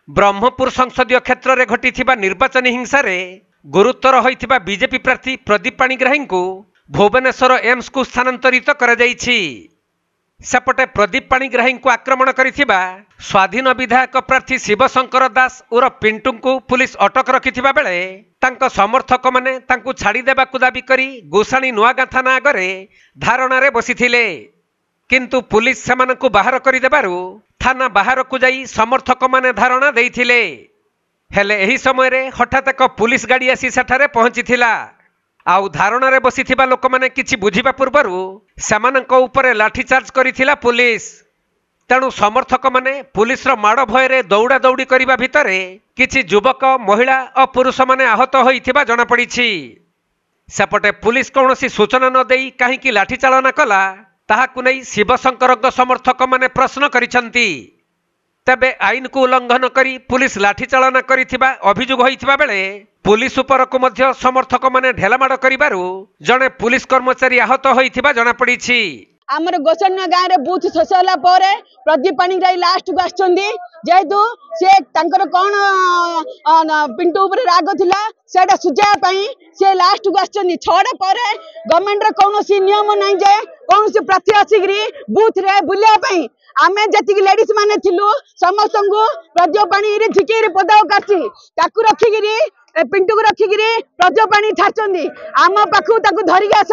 ब्रह्मपुर संसदीय क्षेत्र में घटी निर्वाचन हिंसा रे गुरुतर होइथिबा बीजेपी प्रार्थी प्रदीप पाणिग्राही को भुवनेश्वर एम्स को स्थानांतरित कर जाइछि। सेपटे प्रदीप पाणिग्राही को आक्रमण करिथिबा स्वाधीन विधायक प्रार्थी शिवशंकर दास उर्फ पिंटू को पुलिस अटक रखिथिबा बेले तांको समर्थक माने तांको छाड़ी देबाकू दाबी करी गोसाणी नुआगां थाना आगरे धारणा रे बसिथिले, किंतु पुलिस सेमानकू बाहर करि देबारु थाना बाहर को जाई समर्थक माने धारणा देइथिले। हेले एही समय रे हठात एक पुलिस गाड़ी आसी सेठारे पहुंचीथिला। आउ धारणा रे बसिथिबा लोक माने किछि बुझिबा पूर्वरु सेमानक उपरे लाठीचार्ज करिथिला पुलिस। तेणु समर्थक माने पुलिस रो माड़ भय रे दौड़ा दौड़ी करिबा भितरे किछि युवक महिला और पुरुष माने आहत होइथिबा जणा पड़िछि। सेपटे पुलिस कौनसी सूचना न देई काहेकि लाठीचालना कला ताहाकु नै शिवशंकर समर्थक माने प्रश्न करिसंती। तबे आईन को उल्लंघन करी पुलिस लाठीचालना करिथिबा अभियोग होइथिबा बेले पुलिस उपर को मध्य समर्थक माने ढेलामाड़ करिबारु जणे पुलिस कर्मचारी आहत होइथिबा जणा पड़िछि। आमर गोसन्या गाँव रे बूथ शेष होला परे प्रदीप पाणिग्राही लास्ट को आछंदी जेहेतु से तांकर कोन पिंटू ऊपर राग थिला सेटा सुझा पई से लास्ट को आछंदी। छडा परे गवर्नमेंट रे कोनोसी नियम नै जे कोनोसी प्रार्थी आसिग्री बूथ रे बुलिया पई आमे जति लेडीज माने थिलु समस्त को प्रदीप पाणिग्राही झिकेरी पदाव काची ताकू रखिगिरी पिंटू को रखिगिरी प्रदीप पाणी छाचंदी आम पाखु ताकू धरि आस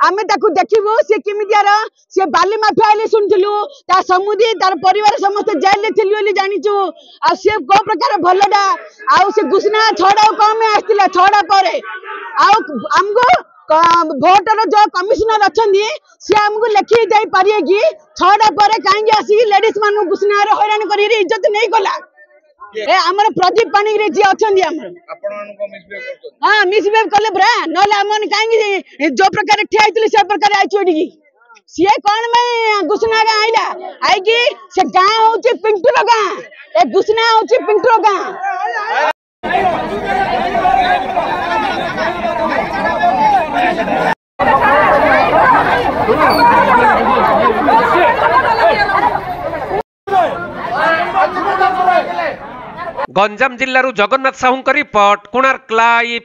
आमे ताकू देखिबु से किमिदियार से बाली माफिया आले सुनथिलु ता समुदी तार परिवार समस्त जेल ले थिलु ବୋଲି जानिचु आ से को प्रकार भलडा आ से गुसना छडा कम आस्तिला छडा परे आ हमको भोटर जो कमिश्नर अच्छी सी आमको लिखी दे पारे कि छडा पर कहीं आसिक लेडीज मान गुसना हैरान कर इज्जत नहीं कला ए आमर प्रदीप पाणिग्राही जी अच्छा हाँ मिसबिहेव कले ब्रा ना कहीं जो प्रकार ठिया से प्रकार आई सी कौन मैं गुसना गाँ आईला आई से गाँ हूँ पिंटूर गाँ ए गुसना हूँ पिंटूर गाँ। गंजाम जिल्लारू जगन्नाथ साहू रिपोर्ट कोणार्क लाइव।